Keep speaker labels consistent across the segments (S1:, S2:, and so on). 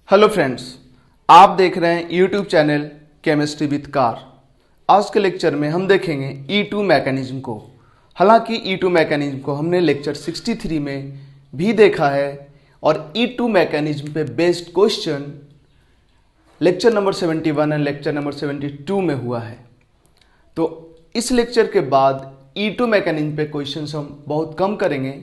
S1: Hello friends, आप देख रहे हैं YouTube channel chemistry with car. आज के लेक्चर में हम देखेंगे E2 मैकेनिज्म को। हालांकि E2 मैकेनिज्म को हमने लेक्चर 63 में भी देखा है और E2 मैकेनिज्म पे based question lecture number 71 and lecture number 72 में हुआ है। तो इस लेक्चर के बाद E2 मैकेनिज्म पे क्वेश्चंस हम बहुत कम करेंगे,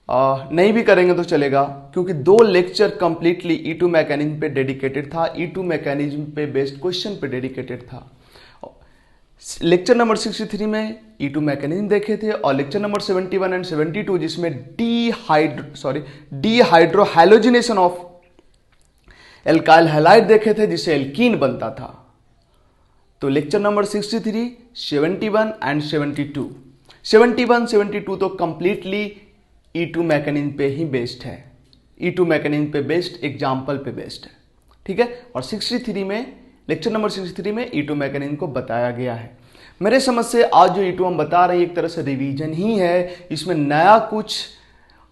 S1: नहीं भी करेंगे तो चलेगा, क्योंकि 2 लेक्चर कंप्लीटली E2 मैकेनिज्म पे डेडिकेटेड था, E2 मैकेनिज्म पे बेस्ड क्वेश्चन पे डेडिकेटेड था। लेक्चर नंबर 63 में E2 मैकेनिज्म देखे थे और लेक्चर नंबर 71 एंड 72 जिसमें डीहाइड्रोहैलोजिनेशन ऑफ एल्काइल हैलाइड देखे थे जिससे एल्कीन बनता था। तो लेक्चर नंबर 63, 71 एंड 72, 72 तो कंप्लीटली E2 मैकेनिज्म पे ही बेस्ड है, E2 मैकेनिज्म पे बेस्ड एग्जाम्पल पे बेस्ड है, ठीक है। और 63 में लेक्चर नंबर 63 में E2 मैकेनिज्म को बताया गया है। मेरे समझ से आज जो E2 हम बता रहे हैं एक तरह से रिवीजन ही है, इसमें नया कुछ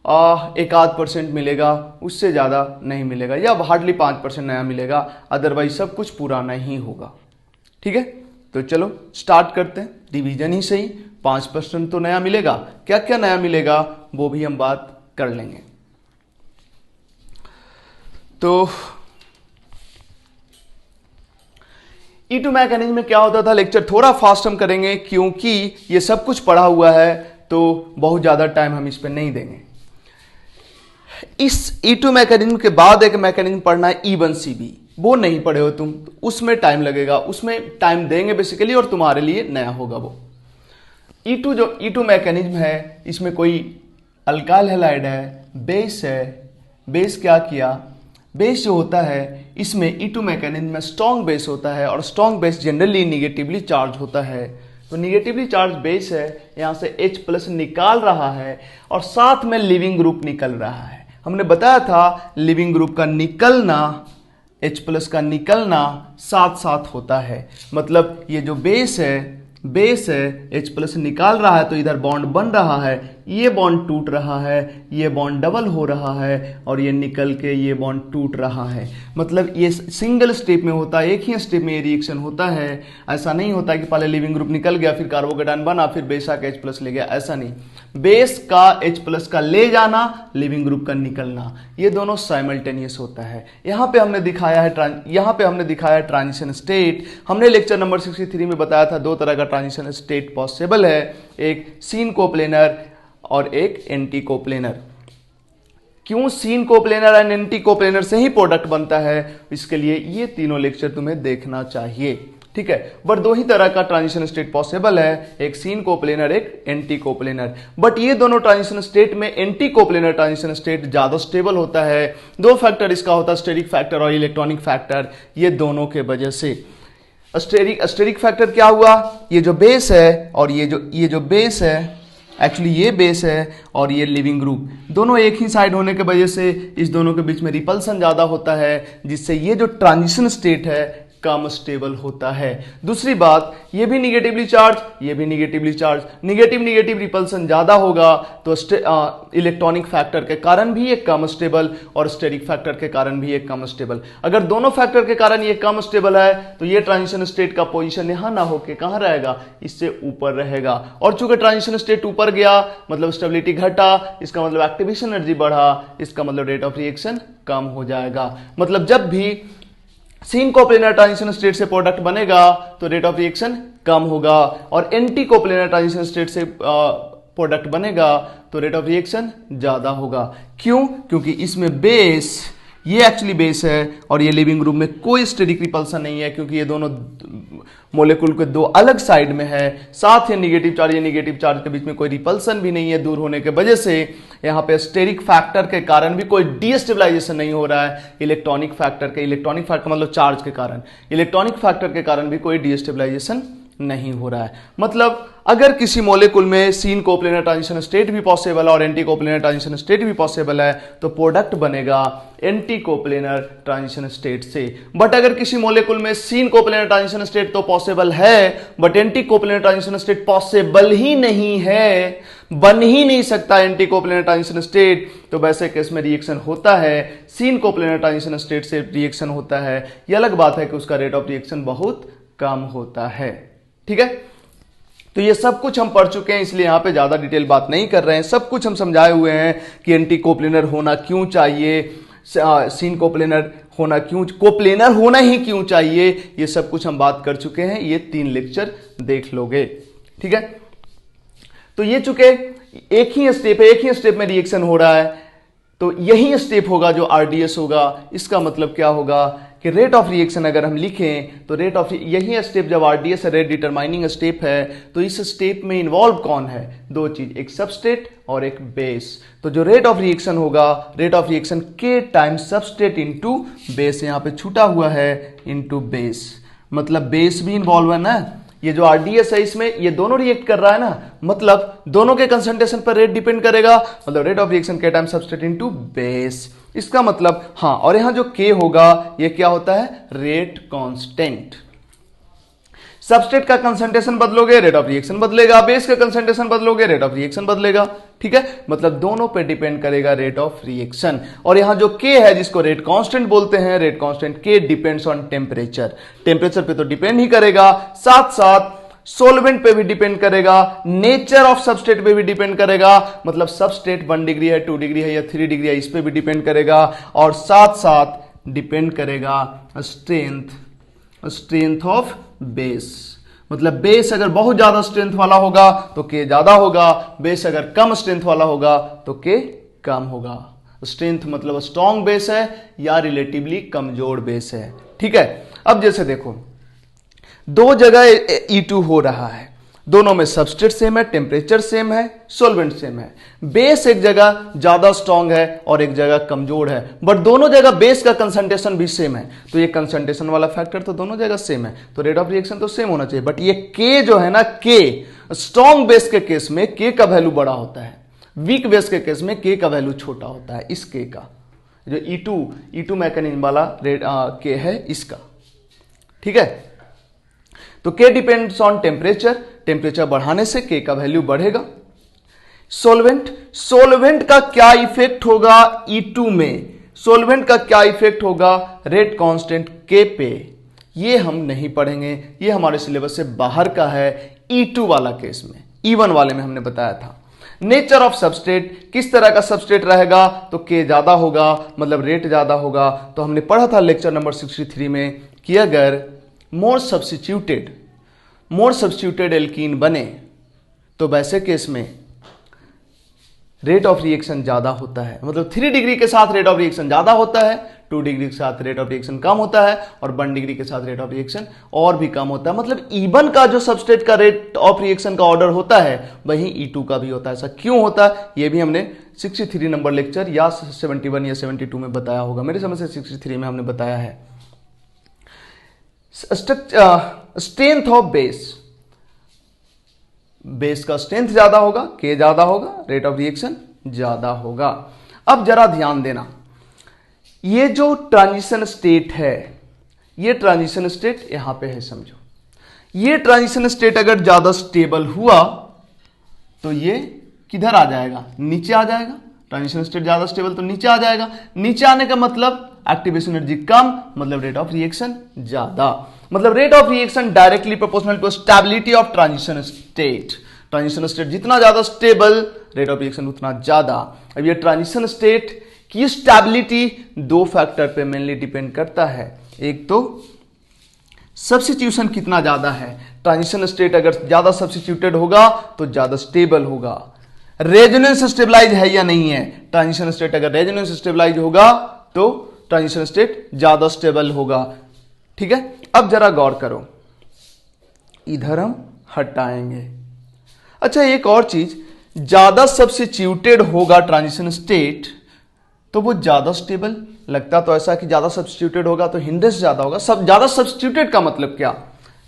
S1: 1-8% मिलेगा, उससे ज़्यादा नहीं मिलेगा, या हार्डली 5% नया मिलेगा, अदरवाइज सब कुछ पुराना ही होगा, ठीक है। तो चलो स्टार्ट करते हैं, रिवीजन ही सही, 5% तो नया मिलेगा, क्या क्या नया मिलेगा वो भी हम बात कर लेंगे। तो E2 मैकेनिज्म में क्या होता था, लेक्चर थोड़ा फास्ट हम करेंगे क्योंकि ये सब कुछ पढ़ा हुआ है तो बहुत ज्यादा टाइम हम इस पर नहीं देंगे। इस E2 मैकेनिज्म के बाद एक मैकेनिज्म पढ़ना है E1CB, वो नहीं पढ़े हो तुम, उसमें टाइम लगेगा, उसमें टाइम देंगे बेसिकली और तुम्हारे लिए नया होगा वो। E2 मैकेनिज्म है, इसमें कोई अल्काइल हैलाइड है, बेस है, बेस क्या किया, बेस जो होता है इसमें E2 मैकेनिज्म में स्ट्रॉन्ग बेस होता है और strong base generally negatively charge होता है। तो निगेटिवली चार्ज बेस है, यहां से H+ निकाल रहा है और साथ में लिविंग ग्रुप निकल रहा है। हमने बताया था लिविंग ग्रुप का निकलना, H+ का निकलना साथ साथ होता है, मतलब ये जो बेस है H+ निकाल रहा है तो इधर बॉन्ड बन रहा है, ये बॉन्ड टूट रहा है, ये बॉन्ड डबल हो रहा है और ये निकल के ये बॉन्ड टूट रहा है। मतलब ये सिंगल स्टेप में होता है, एक ही स्टेप में ये रिएक्शन होता है। ऐसा नहीं होता कि पहले लिविंग ग्रुप निकल गया फिर कार्बोकेटायन बना फिर बेस आके H+ ले गया, ऐसा नहीं। बेस का H+ का ले जाना, लिविंग ग्रुप का निकलना, ये दोनों साइमल्टेनियस होता है। यहाँ पे हमने दिखाया है ट्रांजिशन स्टेट। हमने लेक्चर नंबर 63 में बताया था 2 तरह का ट्रांजिशन स्टेट पॉसिबल है, एक सीन कोप्लेनर और एक एंटी कोप्लेनर। क्यों syn coplanar and anti coplanar से ही प्रोडक्ट बनता है, इसके लिए ये तीनों लेक्चर तुम्हें देखना चाहिए, ठीक है। बट 2 ही तरह का ट्रांजिशन स्टेट पॉसिबल है, एक सीन कोप्लेनर, एक एंटी कोप्लेनर। बट ये दोनों ट्रांजिशन स्टेट में एंटी कोप्लेनर ट्रांजिशन स्टेट ज्यादा स्टेबल होता है। 2 फैक्टर इसका होता है, स्टेरिक फैक्टर और इलेक्ट्रॉनिक फैक्टर, ये दोनों के वजह से। स्टेरिक फैक्टर क्या हुआ, ये जो बेस है और ये जो बेस है, एक्चुअली ये बेस है और ये लिविंग ग्रुप, दोनों एक ही साइड होने की वजह से इस दोनों के बीच में रिपल्सन ज्यादा होता है, जिससे ये जो ट्रांजिशन स्टेट है कम स्टेबल होता है। दूसरी बात, ये भी निगेटिवली चार्ज, ये भी निगेटिवली चार्ज, निगेटिव रिपल्सन ज्यादा होगा तो इलेक्ट्रॉनिक फैक्टर के कारण भी ये कम स्टेबल और स्टेरिक फैक्टर के कारण भी ये कम स्टेबल। अगर दोनों फैक्टर के कारण ये कम स्टेबल है तो ये ट्रांजिशन स्टेट का पोजीशन यहां ना होके कहां रहेगा, इससे ऊपर रहेगा। और चूंकि ट्रांजिशन स्टेट ऊपर गया मतलब स्टेबिलिटी घटा, इसका मतलब एक्टिवेशन एनर्जी बढ़ा, इसका मतलब रेट ऑफ रिएक्शन कम हो जाएगा। मतलब जब भी सीन कोप्लेनर ट्रांजिशन स्टेट से प्रोडक्ट बनेगा तो रेट ऑफ रिएक्शन कम होगा, और एंटी कोप्लेनर ट्रांजिशन स्टेट से प्रोडक्ट बनेगा तो रेट ऑफ रिएक्शन ज्यादा होगा। क्यों? क्योंकि इसमें बेस, ये एक्चुअली बेस है और ये लिविंग ग्रुप में कोई स्टेरिक रिपल्सन नहीं है, क्योंकि ये दोनों मोलेकुल के 2 अलग साइड में है। साथ ही निगेटिव चार्ज के बीच में कोई रिपल्सन भी नहीं है दूर होने के वजह से। यहाँ पे स्टेरिक फैक्टर के कारण भी कोई डीस्टेबलाइजेशन नहीं हो रहा है, इलेक्ट्रॉनिक फैक्टर मतलब चार्ज के कारण, इलेक्ट्रॉनिक फैक्टर के कारण भी कोई डीस्टेबलाइजेशन नहीं हो रहा है। मतलब अगर किसी मॉलिक्यूल में सीन कोप्लेनर ट्रांजिशन स्टेट भी पॉसिबल है और एंटी कोप्लेनर ट्रांजिशन स्टेट भी पॉसिबल है तो प्रोडक्ट बनेगा एंटी कोप्लेनर ट्रांजिशन स्टेट से। बट अगर किसी मॉलिक्यूल में सीन कोप्लेनर ट्रांजिशन स्टेट तो पॉसिबल है but anti coplanar transition state possible ही नहीं है, बन ही नहीं सकता एंटी कोप्लेनर ट्रांजिशन स्टेट, तो वैसे केस में रिएक्शन होता है, सीन कोप्लेनर ट्रांजिशन स्टेट से रिएक्शन होता है। यह अलग बात है कि उसका रेट ऑफ रिएक्शन बहुत कम होता है। ठीक है, तो ये सब कुछ हम पढ़ चुके हैं, इसलिए यहां पे ज्यादा डिटेल बात नहीं कर रहे हैं। सब कुछ हम समझाए हुए हैं कि एंटी कोप्लेनर होना क्यों चाहिए, सीन कोप्लेनर होना क्यों, कोप्लेनर होना ही क्यों चाहिए, ये सब कुछ हम बात कर चुके हैं। ये 3 लेक्चर देख लोगे। ठीक है, तो ये चुके एक ही स्टेप है, एक ही स्टेप में रिएक्शन हो रहा है, तो यही स्टेप होगा जो आरडीएस होगा। इसका मतलब क्या होगा कि रेट ऑफ रिएक्शन अगर हम लिखें तो रेट ऑफ, यही स्टेप जब आरडीएस रेट डिटरमाइनिंग स्टेप है, तो इस स्टेप में इन्वॉल्व कौन है, 2 चीज, एक सबस्ट्रेट और एक बेस। तो जो रेट ऑफ रिएक्शन होगा, रेट ऑफ रिएक्शन के टाइम सबस्ट्रेट इनटू बेस, यहां पे छूटा हुआ है इनटू बेस, मतलब बेस भी इन्वॉल्व है ना। ये जो आरडीएस है इसमें ये दोनों रिएक्ट कर रहा है ना, मतलब दोनों के कंसंट्रेशन पर रेट डिपेंड करेगा, मतलब रेट ऑफ रिएक्शन के टाइम सबस्ट्रेट इनटू बेस। इसका मतलब हाँ, और यहां जो के होगा ये क्या होता है, रेट कांस्टेंट। सबस्ट्रेट का कंसंट्रेशन बदलोगे रेट ऑफ रिएक्शन बदलेगा, बेस का कंसंट्रेशन बदलोगे रेट ऑफ रिएक्शन बदलेगा। ठीक है, मतलब दोनों पे डिपेंड करेगा रेट ऑफ रिएक्शन। और यहां जो के है जिसको रेट कांस्टेंट बोलते हैं, रेट कांस्टेंट के डिपेंड्स ऑन टेम्परेचर, टेम्परेचर पे तो डिपेंड ही करेगा, साथ साथ सोलवेंट पे भी डिपेंड करेगा, नेचर ऑफ सबस्ट्रेट पे भी डिपेंड करेगा, मतलब सबस्ट्रेट 1 डिग्री है, 2 डिग्री है या 3 डिग्री है, इस पे भी डिपेंड करेगा, और साथ साथ डिपेंड करेगा स्ट्रेंथ ऑफ बेस। मतलब बेस अगर बहुत ज्यादा स्ट्रेंथ वाला होगा तो के ज्यादा होगा, बेस अगर कम स्ट्रेंथ वाला होगा तो के कम होगा। स्ट्रेंथ मतलब स्ट्रॉन्ग बेस है या रिलेटिवली कमजोर बेस है। ठीक है, अब जैसे देखो 2 जगह E2 हो रहा है, दोनों में सबस्ट्रेट सेम है, टेम्परेचर सेम है, सोलवेंट सेम है, बेस एक जगह ज्यादा स्ट्रांग है और एक जगह कमजोर है, बट दोनों जगह बेस का कंसंट्रेशन भी सेम है, तो ये कंसंट्रेशन वाला फैक्टर तो दोनों जगह सेम है, तो रेट ऑफ रिएक्शन तो सेम होना चाहिए। बट ये के जो है ना, के स्ट्रॉन्ग बेस के केस में के का वैल्यू बड़ा होता है, वीक बेस के केस में के का वैल्यू छोटा होता है। इस के का जो E2 मैकेनिज्म वाला रेट के है इसका। ठीक है, तो के डिपेंड्स ऑन टेम्परेचर, टेम्परेचर बढ़ाने से के का वैल्यू बढ़ेगा। सोलवेंट का क्या इफेक्ट होगा E2 में, सोलवेंट का क्या इफेक्ट होगा रेट कांस्टेंट के पे, ये हम नहीं पढ़ेंगे, ये हमारे सिलेबस से बाहर का है। E2 वाला केस में, E1 वाले में हमने बताया था। नेचर ऑफ सबस्ट्रेट, किस तरह का सबस्ट्रेट रहेगा तो के ज्यादा होगा, मतलब रेट ज्यादा होगा। तो हमने पढ़ा था लेक्चर नंबर 63 में कि अगर मोर सब्स्टिट्यूटेड एल्कीन बने तो वैसे केस में रेट ऑफ रिएक्शन ज्यादा होता है, मतलब 3 डिग्री के साथ रेट ऑफ रिएक्शन ज्यादा होता है, 2 डिग्री के साथ रेट ऑफ रिएक्शन कम होता है, और 1 डिग्री के साथ रेट ऑफ रिएक्शन और भी कम होता है। मतलब E1 का जो सबस्ट्रेट का रेट ऑफ रिएक्शन का ऑर्डर होता है वही E2 का भी होता है। ऐसा क्यों होता है ये भी हमने 63 नंबर लेक्चर या 71 या 72 में बताया होगा, मेरे समझ से 63 में हमने बताया है। स्ट्रेंथ ऑफ बेस का स्ट्रेंथ ज्यादा होगा, के ज्यादा होगा, रेट ऑफ रिएक्शन ज्यादा होगा। अब जरा ध्यान देना, ये जो ट्रांजिशन स्टेट है, ये ट्रांजिशन स्टेट यहां पे है, समझो ये ट्रांजिशन स्टेट अगर ज्यादा स्टेबल हुआ तो ये किधर आ जाएगा, नीचे आ जाएगा। ट्रांजिशन स्टेट ज्यादा स्टेबल तो नीचे आ जाएगा, नीचे आने का मतलब एक्टिवेशन एनर्जी कम, मतलब रेट ऑफ रिएक्शन ज्यादा, मतलब rate of reaction directly proportional to stability of transition state. Transition state जितना ज्यादा स्टेबल, रेट ऑफ रिएक्शन उतना ज्यादा। अब ये ट्रांजिशन स्टेट की स्टेबिलिटी 2 फैक्टर पे मेनली डिपेंड करता है। एक तो सब्स्टिट्यूशन कितना ज्यादा है, ट्रांजिशन स्टेट अगर ज्यादा सब्स्टिट्यूटेड होगा तो ज्यादा स्टेबल होगा। रेजोनेंस स्टेबलाइज है या नहीं है, ट्रांजिशन स्टेट अगर रेजोनेंस स्टेबलाइज होगा तो ट्रांजिशन स्टेट ज्यादा स्टेबल होगा। ठीक है, अब जरा गौर करो, इधर हम हटाएंगे। अच्छा, एक और चीज, ज्यादा सब्स्टिट्यूटेड होगा ट्रांजिशन स्टेट तो वो ज्यादा स्टेबल लगता, तो ऐसा कि ज्यादा सब्स्टिट्यूटेड होगा तो हिंड्रेंस ज्यादा होगा। सब ज्यादा सब्स्टिट्यूटेड का मतलब क्या,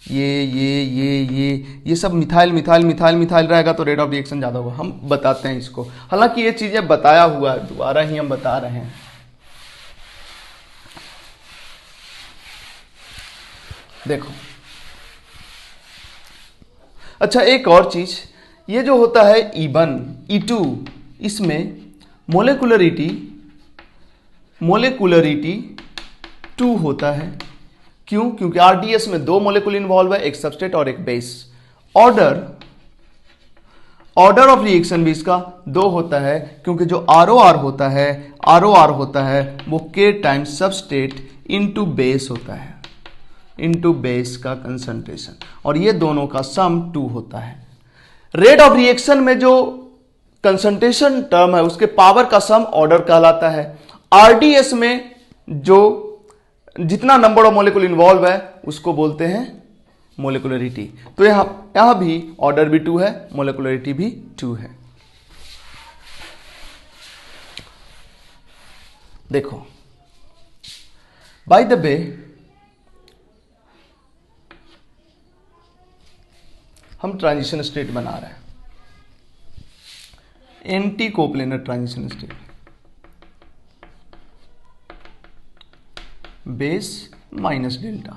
S1: ये सब मिथाइल मिथाइल मिथाइल मिथाइल रहेगा तो रेट ऑफ रिएक्शन ज़्यादा होगा। हम बताते हैं इसको, हालांकि ये चीज़ें बताया हुआ है, दोबारा ही हम बता रहे हैं। देखो, अच्छा एक और चीज, ये जो होता है E1 E2, इसमें मोलेकुलरिटी 2 होता है। क्यों? क्योंकि RDS में 2 मोलेकुल इन्वॉल्व है, एक सबस्ट्रेट और एक बेस। ऑर्डर ऑफ रिएक्शन भी इसका 2 होता है, क्योंकि जो ROR होता है वो K times substrate into base होता है, इनटू बेस का कंसंट्रेशन, और ये दोनों का सम 2 होता है। रेट ऑफ रिएक्शन में जो कंसंट्रेशन टर्म है उसके पावर का सम ऑर्डर कहलाता है। RDS में जो जितना नंबर ऑफ मोलेकुल इन्वॉल्व है उसको बोलते हैं मोलेकुलरिटी। तो यहां भी ऑर्डर भी 2 है, मोलेकुलरिटी भी 2 है। देखो, बाय द वे, हम ट्रांजिशन स्टेट बना रहे हैं, anti coplanar transition state, base minus delta.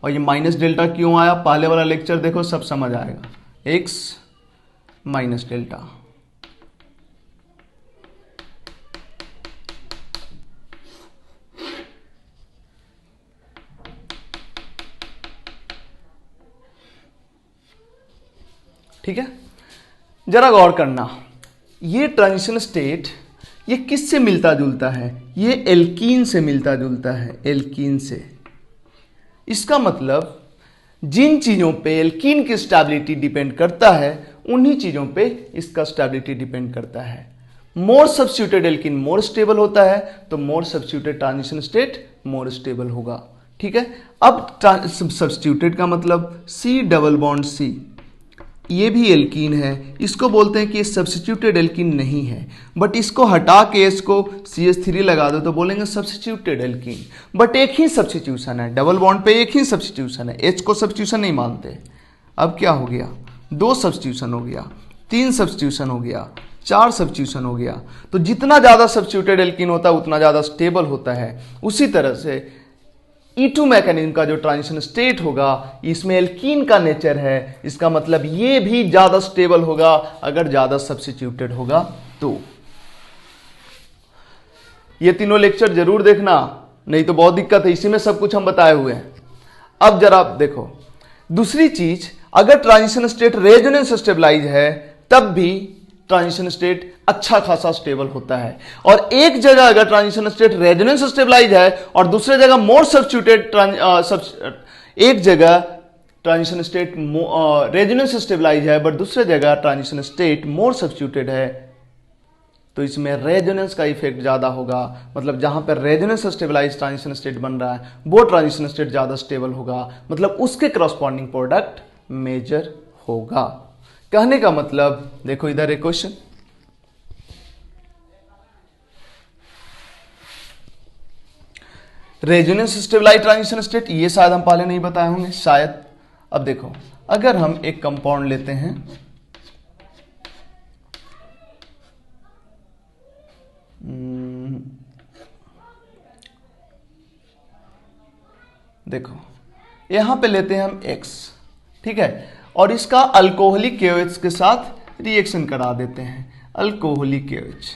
S1: और ये माइनस डेल्टा क्यों आया, पहले वाला लेक्चर देखो, सब समझ आएगा। एक्स माइनस डेल्टा, ठीक है। जरा गौर करना, ये ट्रांजिशन स्टेट ये किससे मिलता जुलता है? ये एल्कीन से मिलता जुलता है, एल्कीन से। इसका मतलब जिन चीजों पे एल्कीन की स्टेबिलिटी डिपेंड करता है उन्हीं चीजों पे इसका स्टेबिलिटी डिपेंड करता है। मोर सब्स्टिट्यूटेड एल्कीन मोर स्टेबल होता है, तो मोर substituted transition state more stable होगा, ठीक है। अब सब्स्टिट्यूटेड का मतलब C डबल बॉन्ड C, ये भी एल्कीन है, इसको बोलते हैं कि ये सब्स्टिट्यूटेड एल्कीन नहीं है, बट इसको हटा के इसको CH3 लगा दो तो बोलेंगे सब्स्टिट्यूटेड एल्कीन। बट एक ही सब्स्टिट्यूशन है, डबल बॉन्ड पे एक ही सब्स्टिट्यूशन है, H को सब्स्टिट्यूशन नहीं मानते। अब क्या हो गया, 2 सब्स्टिट्यूशन हो गया, 3 सब्स्टिट्यूशन हो गया, 4 सब्स्टिट्यूशन हो गया। तो जितना ज्यादा सब्स्टिट्यूटेड एल्कीन होता है उतना ज्यादा स्टेबल होता है। उसी तरह से E2 मैकेनिज्म का जो ट्रांजिशन स्टेट होगा, इसमें एल्कीन का नेचर है, इसका मतलब ये भी ज्यादा स्टेबल होगा अगर ज्यादा सब्स्टिट्यूटेड होगा तो। ये तीनों लेक्चर जरूर देखना, नहीं तो बहुत दिक्कत है, इसी में सब कुछ हम बताए हुए हैं। अब जरा देखो, दूसरी चीज, अगर ट्रांजिशन स्टेट रेजोनेंस स्टेबलाइज है तब भी ट्रांजिशन स्टेट अच्छा खासा स्टेबल होता है। और एक जगह अगर ट्रांजिशन स्टेट रेजोनेंस स्टेबलाइज है और दूसरे जगह मोर सब्स्टिट्यूटेड, एक जगह ट्रांजिशन स्टेट रेजोनेंस स्टेबलाइज है बट दूसरे जगह ट्रांजिशन स्टेट मोर सब्स्टिट्यूटेड है, तो इसमें रेजोनेंस का इफेक्ट ज्यादा होगा। मतलब जहां पर रेजोनेंस स्टेबलाइज ट्रांजिशन स्टेट बन रहा है वो ट्रांजिशन स्टेट ज्यादा स्टेबल होगा, मतलब उसके करस्पॉन्डिंग प्रोडक्ट मेजर होगा। कहने का मतलब देखो, इधर एक question, resonance stabilise transition state, ये शायद हम पहले नहीं बताए होंगे शायद। अब देखो, अगर हम एक कंपाउंड लेते हैं, देखो यहां पे लेते हैं हम X, ठीक है, और इसका अल्कोहलिक KOH के साथ रिएक्शन करा देते हैं, अल्कोहलिक KOH।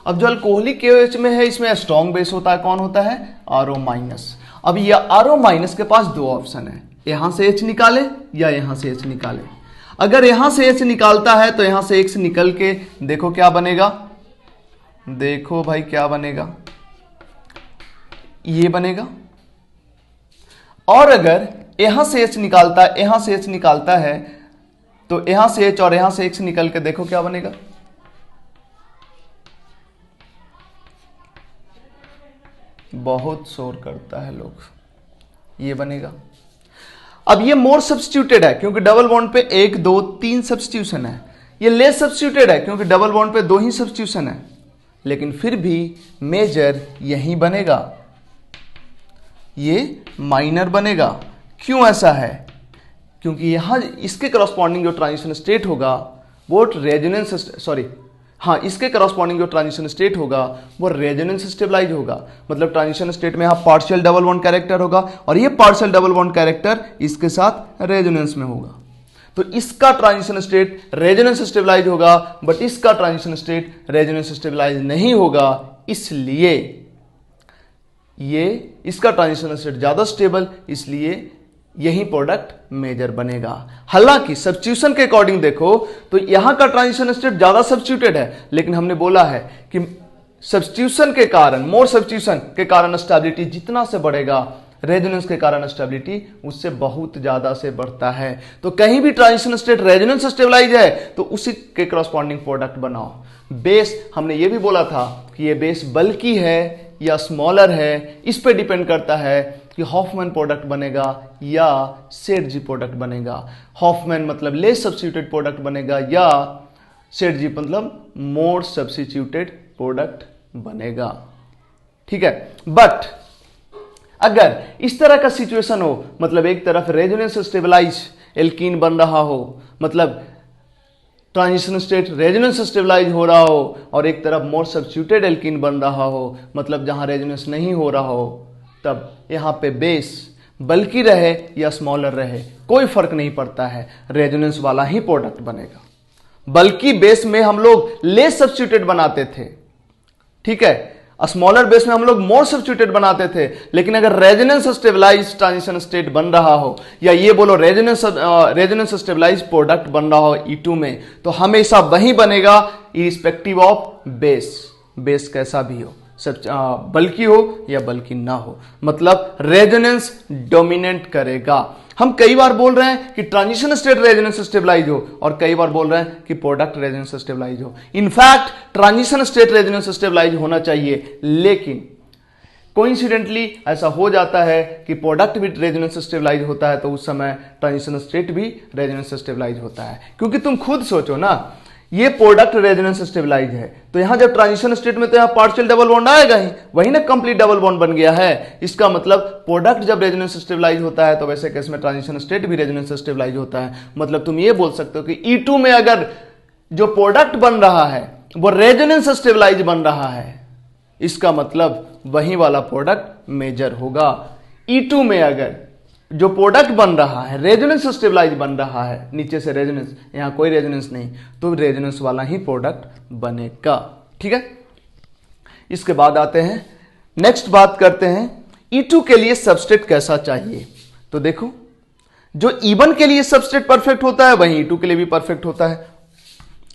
S1: अब जो अल्कोहलिक KOH में है इसमें स्ट्रॉन्ग बेस होता है, कौन होता है, RO-। अब ये RO- के पास 2 ऑप्शन है, यहां से H निकाले या यहां से H निकाले। अगर यहां से H निकालता है तो यहां से X निकल के देखो क्या बनेगा, देखो भाई क्या बनेगा, ये बनेगा। और अगर यहां से H निकालता है, यहां से H निकालता है तो यहां से H और यहां से X निकल के देखो क्या बनेगा, बहुत शोर करता है लोग, ये बनेगा। अब ये मोर सब्स्टिट्यूटेड है क्योंकि डबल बॉन्ड पे 1 2 3 सब्स्टिट्यूशन है, ये लेस सब्स्टिट्यूटेड है क्योंकि डबल बॉन्ड पे 2 ही सब्स्टिट्यूशन है, लेकिन फिर भी मेजर यही बनेगा, ये माइनर बनेगा। क्यों ऐसा है? क्योंकि यहां इसके करस्पॉन्डिंग जो ट्रांजिशन स्टेट होगा वो इसके करस्पॉन्डिंग जो ट्रांजिशन स्टेट होगा वो रेजोनेंस स्टेबलाइज होगा। मतलब ट्रांजिशन स्टेट में यहां पार्शियल डबल बॉन्ड कैरेक्टर होगा और ये पार्शियल डबल बॉन्ड कैरेक्टर इसके साथ रेजोनेंस में होगा। तो इसका ट्रांजिशन स्टेट रेजोनेंस स्टेबलाइज होगा, बट इसका ट्रांजिशन स्टेट रेजोनेंस स्टेबलाइज नहीं होगा, इसलिए ये इसका ट्रांजिशन स्टेट ज्यादा स्टेबल, इसलिए यही प्रोडक्ट मेजर बनेगा। हालांकि सब्स्टिट्यूशन के अकॉर्डिंग देखो तो यहां का ट्रांजिशन स्टेट ज्यादा सब्स्टिट्यूटेड है, लेकिन हमने बोला है कि सब्स्टिट्यूशन के कारण, मोर सब्स्टिट्यूशन के कारण स्टेबिलिटी जितना से बढ़ेगा, रेजोनेंस के कारण स्टेबिलिटी उससे बहुत ज्यादा से बढ़ता है। तो कहीं भी ट्रांजिशन स्टेट रेजोनेंस स्टेबलाइज है तो उसी के करस्पॉन्डिंग प्रोडक्ट बनाओ। बेस हमने ये भी बोला था कि ये बेस बल्की है या स्मॉलर है, इस पे डिपेंड करता है कि हॉफमैन प्रोडक्ट बनेगा या शेरजी प्रोडक्ट बनेगा। हॉफमैन मतलब लेस सब्स्टिट्यूटेड प्रोडक्ट बनेगा या शेरजी मतलब मोर सब्स्टिट्यूटेड प्रोडक्ट बनेगा। ठीक है, बट अगर इस तरह का सिचुएशन हो, मतलब एक तरफ रेजोनेंस स्टेबलाइज एल्कीन बन रहा हो, मतलब ट्रांजिशन स्टेट रेजोनेंस स्टेबलाइज हो रहा हो, और एक तरफ मोर सब्स्टिट्यूटेड एल्कीन बन रहा हो, मतलब जहां रेजोनेंस नहीं हो रहा हो, तब यहां पे बेस बल्कि रहे या स्मॉलर रहे कोई फर्क नहीं पड़ता है, रेजोनेंस वाला ही प्रोडक्ट बनेगा। बल्कि बेस में हम लोग लेस सब्स्टिट्यूटेड बनाते थे, ठीक है, स्मॉलर बेस में हम लोग मोर सब्स्टिट्यूटेड बनाते थे, लेकिन अगर रेजोनेंस स्टेबलाइज ट्रांजिशन स्टेट बन रहा हो, या ये बोलो रेजोनेंस स्टेबलाइज प्रोडक्ट बन रहा हो E2 में, तो हमेशा वही बनेगा इरिस्पेक्टिव ऑफ बेस कैसा भी हो, बल्कि हो या बल्कि ना हो, मतलब रेजोनेंस डोमिनेट करेगा। हम कई बार बोल रहे हैं कि ट्रांजिशन स्टेट रेजोनेंस स्टेबलाइज हो, और कई बार बोल रहे हैं कि प्रोडक्ट रेजोनेंस स्टेबलाइज हो। In fact transition state resonance stabilise होना चाहिए, लेकिन कोइंसिडेंटली ऐसा हो जाता है कि प्रोडक्ट भी रेजोनेंस स्टेबलाइज होता है, तो उस समय ट्रांजिशन स्टेट भी रेजोनेंस स्टेबलाइज होता है। क्योंकि तुम खुद सोचो ना, ये प्रोडक्ट रेजोनेंस स्टेबलाइज है, तो यहां जब ट्रांजिशन स्टेट में तो यहां पार्शियल डबल बॉन्ड आएगा ही, वही ना कंप्लीट डबल बॉन्ड बन गया है। इसका मतलब प्रोडक्ट जब रेजोनेंस स्टेबलाइज होता है तो वैसे केस में ट्रांजिशन स्टेट भी रेजोनेंस स्टेबलाइज होता है। मतलब तुम ये बोल सकते हो कि E2 में अगर जो प्रोडक्ट बन रहा है वो रेजोनेंस स्टेबलाइज बन रहा है, इसका मतलब वही वाला प्रोडक्ट मेजर होगा। E2 में अगर जो प्रोडक्ट बन रहा है रेजोनेंस स्टेबलाइज बन रहा है, नीचे से रेजोनेंस, यहां कोई रेजोनेंस नहीं, तो रेजोनेंस वाला ही प्रोडक्ट बनेगा। ठीक है, इसके बाद आते हैं, नेक्स्ट बात करते हैं E2 के लिए सबस्ट्रेट कैसा चाहिए। तो देखो, जो E1 के लिए सबस्ट्रेट परफेक्ट होता है वही E2 के लिए भी परफेक्ट होता है।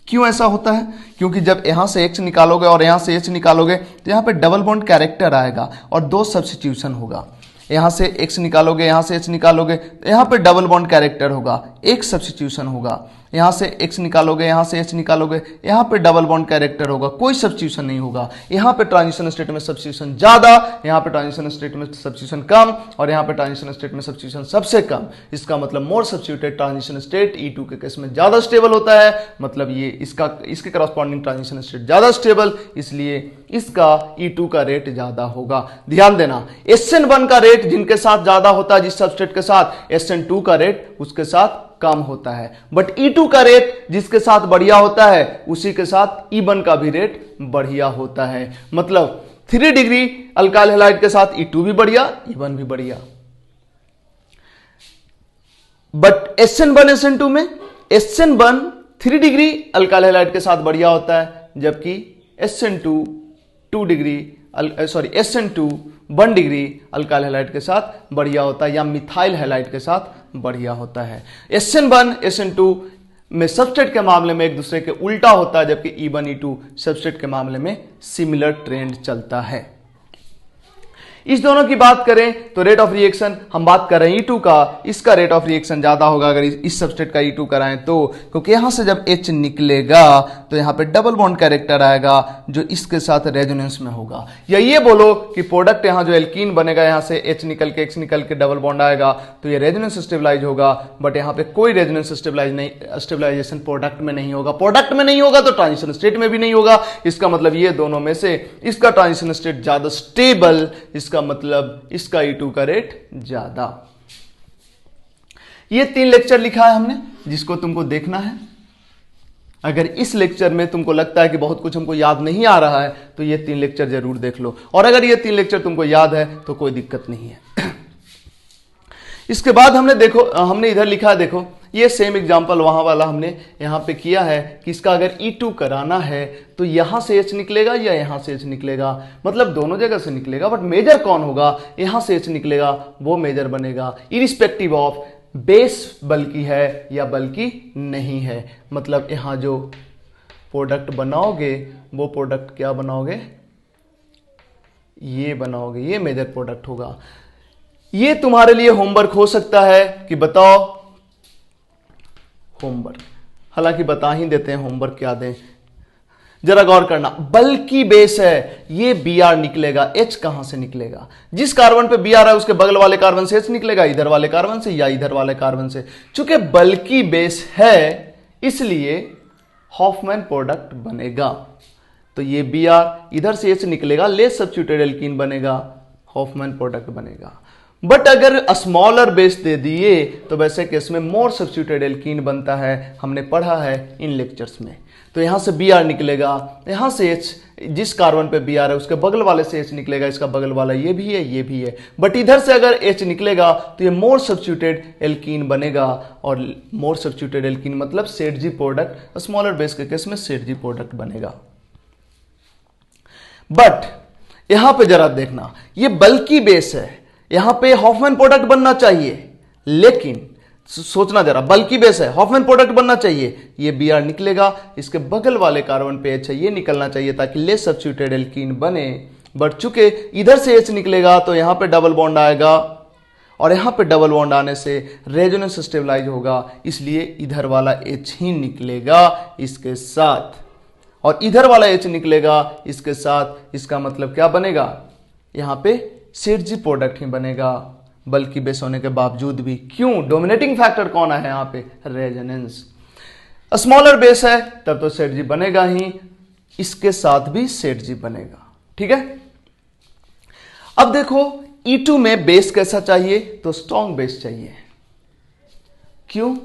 S1: क्यों ऐसा होता है? क्योंकि जब यहां से X निकालोगे और यहां से H निकालोगे तो यहां पे डबल बॉन्ड कैरेक्टर आएगा और दो सब्स्टिट्यूशन होगा। यहां से X निकालोगे, यहां से H निकालोगे तो यहां पे डबल बॉन्ड कैरेक्टर होगा, एक सब्स्टिट्यूशन होगा। यहां से X निकालोगे, यहां से H निकालोगे, यहां पे डबल बॉन्ड कैरेक्टर होगा, कोई सब्स्टिट्यूशन नहीं होगा। यहां पे ट्रांजिशन स्टेट में सब्स्टिट्यूशन ज्यादा, यहां पे ट्रांजिशन स्टेट में सब्स्टिट्यूशन कम, और यहां पे ट्रांजिशन स्टेट में सब्स्टिट्यूशन सबसे कम। इसका मतलब मोर सब्स्टिट्यूटेड ट्रांजिशन स्टेट E2 के केस में ज्यादा स्टेबल होता है, मतलब ये इसके करस्पॉन्डिंग ट्रांजिशन स्टेट ज्यादा स्टेबल, इसलिए इसका E2 का रेट ज्यादा होगा। ध्यान देना, SN1 का रेट जिनके साथ ज्यादा होता है, जिस सबस्ट्रेट के साथ, SN2 का रेट उसके साथ कम होता है। बट E2 का रेट जिसके साथ बढ़िया होता है उसी के साथ E1 का भी रेट बढ़िया होता है। मतलब 3 डिग्री अल्काइल हैलाइड के साथ E2 भी बढ़िया, E1 भी बढ़िया। बट SN1 SN2 में SN1 3 डिग्री अल्काइल हैलाइड के साथ बढ़िया होता है, जबकि SN2 1 डिग्री अल्काइल हैलाइड के साथ बढ़िया होता है, या मिथाइल हैलाइड के साथ बढ़िया होता है। SN1 SN2 में सबस्ट्रेट के मामले में एक दूसरे के उल्टा होता है, जबकि E1 E2 सबस्ट्रेट के मामले में सिमिलर ट्रेंड चलता है। इस दोनों की बात करें तो रेट ऑफ रिएक्शन हम बात कर रहे हैं E2 का, इसका रेट ऑफ रिएक्शन ज्यादा होगा अगर इस सबस्ट्रेट का E2 कराएं तो, क्योंकि यहां से जब H निकलेगा तो यहां पे डबल बॉन्ड कैरेक्टर आएगा जो इसके साथ रेजोनेंस में होगा। या ये बोलो कि प्रोडक्ट यहां जो एल्कीन बनेगा, यहां से H निकल के X निकल के डबल बॉन्ड आएगा तो ये रेजोनेंस स्टेबलाइज होगा, बट यहां पे कोई रेजोनेंस स्टेबलाइजेशन प्रोडक्ट में नहीं होगा। प्रोडक्ट में नहीं होगा तो ट्रांजिशन स्टेट में भी नहीं होगा। इसका मतलब ये दोनों में से इसका ट्रांजिशन स्टेट ज्यादा स्टेबल, इसका मतलब इसका E2 का रेट ज्यादा। ये 3 लेक्चर लिखा है हमने जिसको तुमको देखना है। अगर इस लेक्चर में तुमको लगता है कि बहुत कुछ हमको याद नहीं आ रहा है तो ये 3 लेक्चर जरूर देख लो, और अगर ये 3 लेक्चर तुमको याद है तो कोई दिक्कत नहीं है। इसके बाद हमने इधर लिखा है, देखो ये सेम एग्जांपल वहां वाला हमने यहां पे किया है कि इसका अगर E2 कराना है तो यहां से H निकलेगा या यहां से H निकलेगा, मतलब दोनों जगह से निकलेगा, बट मेजर कौन होगा, यहां से H निकलेगा वो मेजर बनेगा, इरिस्पेक्टिव ऑफ बेस बल्कि है या बल्कि नहीं है। मतलब यहां जो प्रोडक्ट बनाओगे वो प्रोडक्ट क्या बनाओगे, ये बनाओगे, ये मेजर प्रोडक्ट होगा। ये तुम्हारे लिए होमवर्क हो सकता है कि बताओ होमवर्क, हालांकि बता ही देते हैं होमवर्क क्या दें, जरा गौर करना। बल्कि बेस है, ये Br निकलेगा, H कहां से निकलेगा, जिस कार्बन पे Br है उसके बगल वाले कार्बन से H निकलेगा, इधर वाले कार्बन से या इधर वाले कार्बन से। चूंकि बल्कि बेस है इसलिए हॉफमैन प्रोडक्ट बनेगा, तो ये Br इधर से H निकलेगा, लेस सब्स्टिट्यूटेड एल्कीन बनेगा, हॉफमैन प्रोडक्ट बनेगा। बट अगर स्मॉलर बेस दे दिए तो वैसे केस में मोर सब्स्टिट्यूटेड एल्कीन बनता है, हमने पढ़ा है इन लेक्चर्स में। तो यहां से Br निकलेगा, यहां से H, जिस कार्बन पे Br है उसके बगल वाले से H निकलेगा, इसका बगल वाला ये भी है, ये भी है, बट इधर से अगर H निकलेगा तो ये मोर सब्स्टिट्यूटेड एल्कीन बनेगा, और मोर सब्स्टिट्यूटेड एल्कीन मतलब सेट जी प्रोडक्ट, स्मॉलर बेस के केस में सेट जी प्रोडक्ट बनेगा। बट यहां पे जरा देखना, ये बल्कि बेस है, यहां पे हॉफमैन प्रोडक्ट बनना चाहिए, लेकिन सोचना जरा, बल्कि बेस है, हॉफमैन प्रोडक्ट बनना चाहिए, ये Br निकलेगा, इसके बगल वाले कार्बन पे H है, ये निकलना चाहिए ताकि लेस सब्स्टिट्यूटेड एल्कीन बने। बट चूंकि इधर से H निकलेगा तो यहां पे डबल बॉन्ड आएगा, और यहां पे डबल बॉन्ड आने से रेजोनेंस स्टेबलाइज होगा, इसलिए इधर वाला H ही निकलेगा इसके साथ, और इधर वाला H निकलेगा इसके साथ। इसका मतलब क्या बनेगा, यहां पे सेट जी प्रोडक्ट ही बनेगा, बल्कि बेस होने के बावजूद भी। क्यों, डोमिनेटिंग फैक्टर कौन है यहां पे, रेजोनेंस। स्मॉलर बेस है तब तो सेट जी बनेगा ही, इसके साथ भी सेट जी बनेगा, ठीक है। अब देखो E2 में बेस कैसा चाहिए, तो स्ट्रॉन्ग बेस चाहिए। क्यों,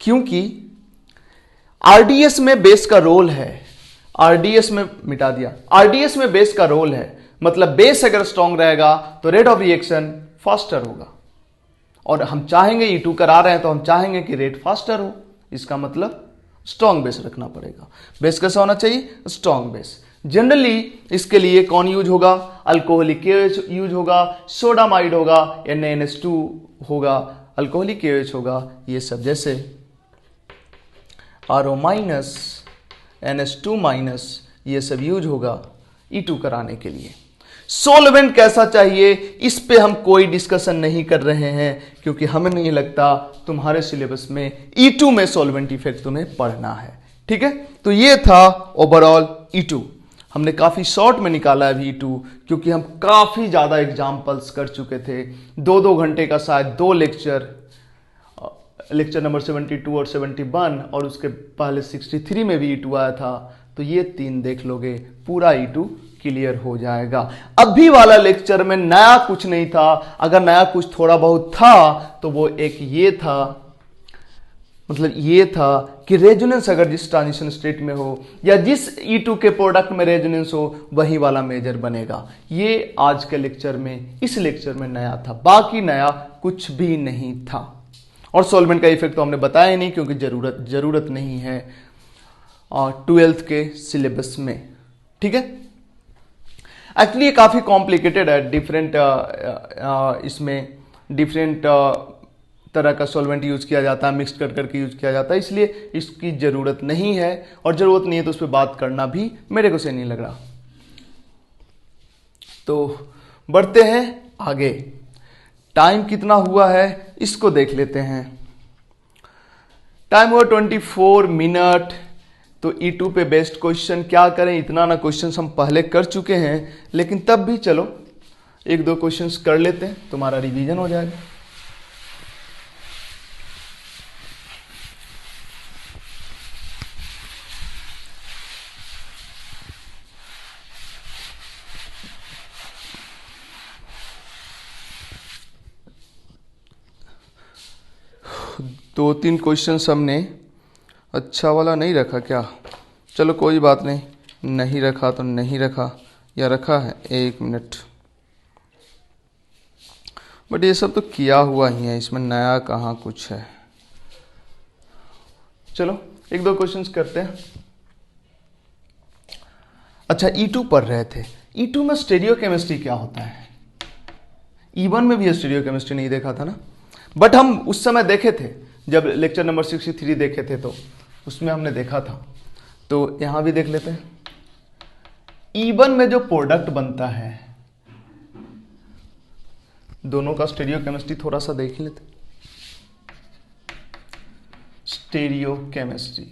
S1: क्योंकि आरडीएस में बेस का रोल है, आरडीएस में मिटा दिया, आरडीएस में बेस का रोल है, मतलब बेस अगर स्ट्रांग रहेगा तो रेट ऑफ रिएक्शन फास्टर होगा, और हम चाहेंगे E2 करा रहे हैं तो हम चाहेंगे कि रेट फास्टर हो, इसका मतलब स्ट्रांग बेस रखना पड़ेगा। बेस कैसा होना चाहिए, स्ट्रांग बेस। जनरली इसके लिए कौन यूज होगा, अल्कोहलिक KOH यूज होगा, सोडामाइड होगा, NaNH2 होगा, अल्कोहलिक KOH होगा, ये सब जैसे RO माइनस, NH2 माइनस, ये सब यूज होगा E2 कराने के लिए। सोलवेंट कैसा चाहिए, इस पे हम कोई डिस्कशन नहीं कर रहे हैं, क्योंकि हमें नहीं लगता तुम्हारे सिलेबस में E2 में सोलवेंट इफेक्ट तुम्हें पढ़ना है, ठीक है। तो ये था ओवरऑल E2, हमने काफी शॉर्ट में निकाला है अभी E2, क्योंकि हम काफी ज्यादा एग्जाम्पल्स कर चुके थे, 2-2 घंटे का शायद 2 लेक्चर नंबर 72 और 71, और उसके पहले 63 में भी E2 आया था, तो ये 3 देख लोगे, पूरा E2 क्लियर हो जाएगा। अभी वाला लेक्चर में नया कुछ नहीं था, अगर नया कुछ थोड़ा बहुत था तो वो एक ये था, मतलब ये था कि रेजोनेंस अगर जिस ट्रांजिशन स्टेट में हो या जिस E2 के प्रोडक्ट में रेजोनेंस हो वही वाला मेजर बनेगा। ये आज के लेक्चर में, इस लेक्चर में नया था, बाकी नया कुछ भी नहीं था। और सॉल्वेंट का इफेक्ट तो हमने बताया ही नहीं, क्योंकि जरूरत नहीं है 12th के सिलेबस में, ठीक है। एक्चुअली ये काफी कॉम्प्लिकेटेड है, डिफरेंट इसमें डिफरेंट तरह का सॉल्वेंट यूज किया जाता है, मिक्स कर करके यूज किया जाता है, इसलिए इसकी जरूरत नहीं है, और जरूरत नहीं है तो उस पर बात करना भी मेरे को सही नहीं लग रहा। तो बढ़ते हैं आगे, टाइम कितना हुआ है इसको देख लेते हैं। टाइम हुआ 24 मिनट। तो E2 पे बेस्ड क्वेश्चन क्या करें, इतना ना क्वेश्चंस हम पहले कर चुके हैं, लेकिन तब भी चलो 1-2 क्वेश्चंस कर लेते हैं, तुम्हारा रिवीजन हो जाएगा। दो तीन क्वेश्चन हमने अच्छा वाला नहीं रखा क्या? चलो कोई बात नहीं, नहीं रखा तो नहीं रखा, या रखा है, 1 मिनट। बट ये सब तो किया हुआ ही है, इसमें नया कहाँ कुछ है। चलो एक दो क्वेश्चंस करते हैं। अच्छा, E2 पढ़ रहे थे। E2 में स्टीरियो केमिस्ट्री क्या होता है? E1 में भी स्टीरियो केमिस्ट्री नहीं देखा था ना, बट हम उस समय देखे थे जब लेक्चर नंबर 63 देखे थे, तो उसमें हमने देखा था। तो यहां भी देख लेते हैं। E1 में जो प्रोडक्ट बनता है, दोनों का स्टीरियो केमिस्ट्री थोड़ा सा देख ही लेते। स्टीरियो केमिस्ट्री,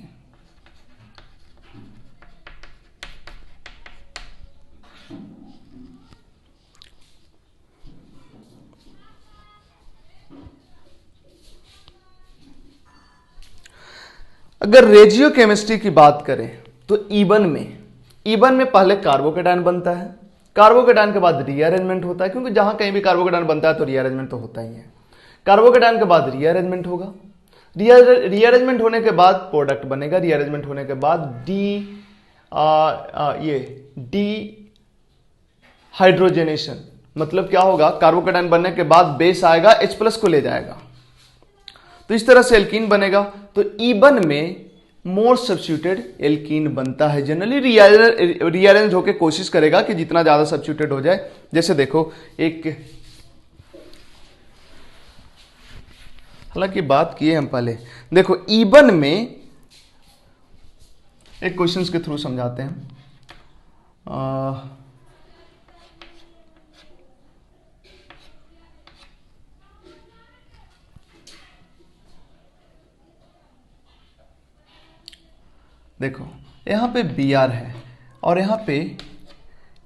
S1: अगर रेजियो केमिस्ट्री की बात करें तो E1 में पहले कार्बोकेटायन बनता है, कार्बोकेटायन के बाद रीअरेंजमेंट होता है, क्योंकि जहां कहीं भी कार्बोकेटायन बनता है तो रीअरेंजमेंट तो होता ही है। कार्बोकेटायन के बाद रीअरेंजमेंट होगा, रीअरेंजमेंट होने के बाद प्रोडक्ट बनेगा, रीअरेंजमेंट होने के बाद डी हाइड्रोजनेशन, मतलब क्या होगा, कार्बोकेटायन बनने के बाद बेस आएगा, H+ को ले जाएगा, तो इस तरह से एल्कीन बनेगा। तो E1 में मोर सब्स्टिट्यूटेड एल्कीन बनता है। जनरली रीअरेंज होकर कोशिश करेगा कि जितना ज्यादा सब्स्टिट्यूटेड हो जाए। जैसे देखो, एक हालांकि बात किए हम पहले, देखो E1 में एक क्वेश्चन के थ्रू समझाते हैं। देखो यहाँ पे Br है और यहाँ पे